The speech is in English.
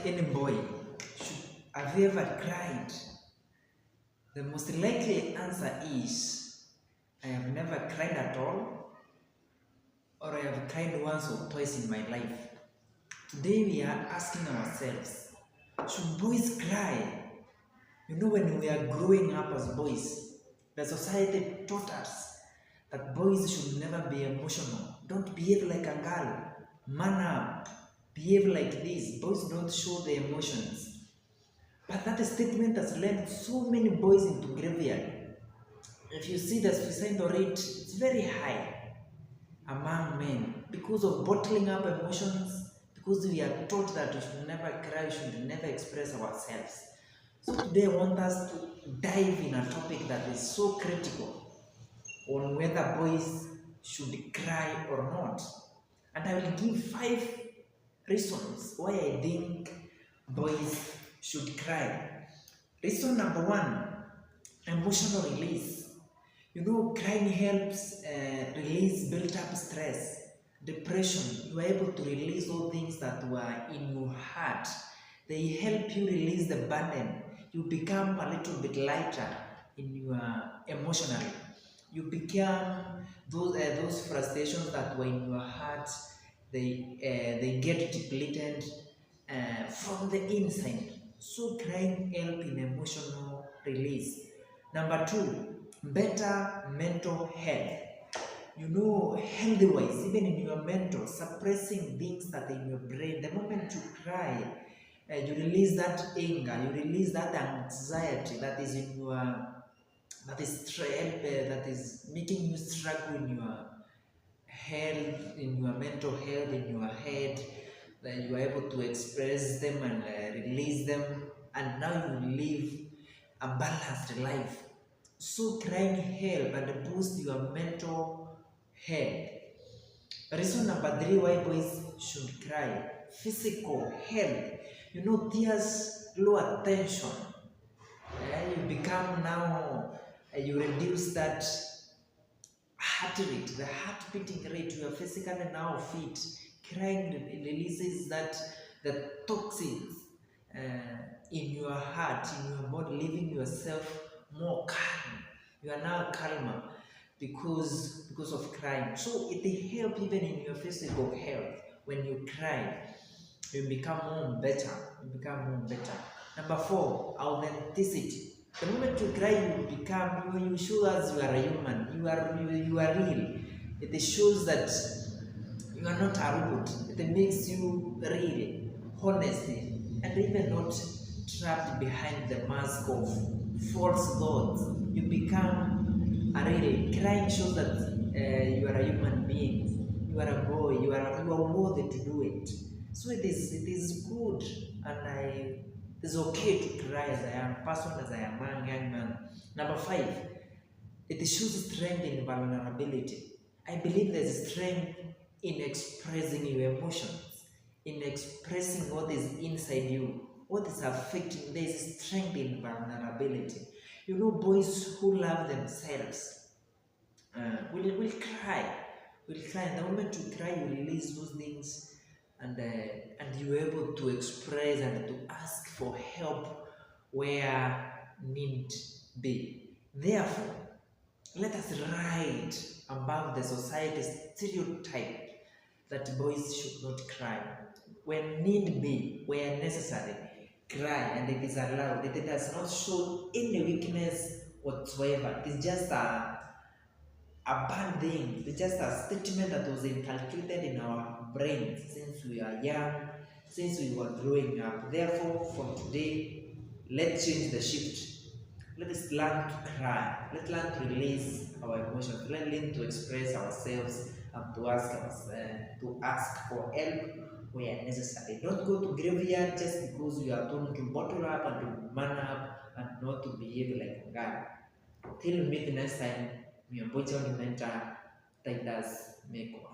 ask any boy, have you ever cried? The most likely answer is, I have never cried at all, or I have cried once or twice in my life. Today we are asking ourselves, should boys cry? You know, when we are growing up as boys, the society taught us that boys should never be emotional. Don't behave like a girl. Man up. Behave like this. Boys don't show their emotions. But that statement has led so many boys into graveyard. If you see the suicidal rate, it's very high among men because of bottling up emotions, because we are taught that we should never cry, we should never express ourselves. So today I want us to dive in a topic that is so critical on whether boys should cry or not. And I will give 5 reasons why I think boys should cry. Reason number 1, emotional release. You know, crying helps release built up stress, depression. You are able to release all things that were in your heart. They help you release the burden. You become a little bit lighter in your emotionally. You become those frustrations that were in your heart. They get depleted from the inside. So crying help in emotional release. Number 2, better mental health. You know, healthy wise, even in your mental, suppressing things that are in your brain. The moment you cry, you release that anger, you release that anxiety that is in your, that is making you struggle in your health, in your mental health, in your head. Then you are able to express them and release them, and now you live a balanced life. So crying help and boost your mental health. Reason number 3 why boys should cry: physical health. You know, tears lower tension. You become now, you reduce that heart rate, the heart beating rate. You are physically now fit. Crying releases the toxins in your heart, in your body, leaving yourself more calm. You are now calmer because of crying. So it helps even in your physical health. When you cry, you become more better. You become more better. Number 4, authenticity. The moment you cry, you show us you are a human. You are real. It shows that you are not a robot. It makes you real, honest, and even not trapped behind the mask of false gods. You become a real. Crying shows that you are a human being. You are a boy. You are worthy to do it. So it is good, and it's okay to cry as a young person, as a young man. Number 5, it shows strength in vulnerability. I believe there's strength in expressing your emotions, in expressing what is inside you, what is affecting. There's strength in vulnerability. You know, boys who love themselves will cry. Will cry. And the moment you cry, you release those things, and you're able to express and to ask for help where need be. Therefore, let us rise above the society's stereotype that boys should not cry. When need be, where necessary, cry, and it is allowed. It does not show any weakness whatsoever. It is just a bad thing. It's just a statement that was inculcated in our brains since we are young, since we were growing up. Therefore, from today, let's change the shift. Let us learn to cry. Let's learn to release our emotions. Let's learn to express ourselves and to ask for help where necessary. Don't go to graveyard just because you are told to bottle up and to man up and not to behave like a guy. Till we meet next time, we are Boychound Mentor Titus Meko.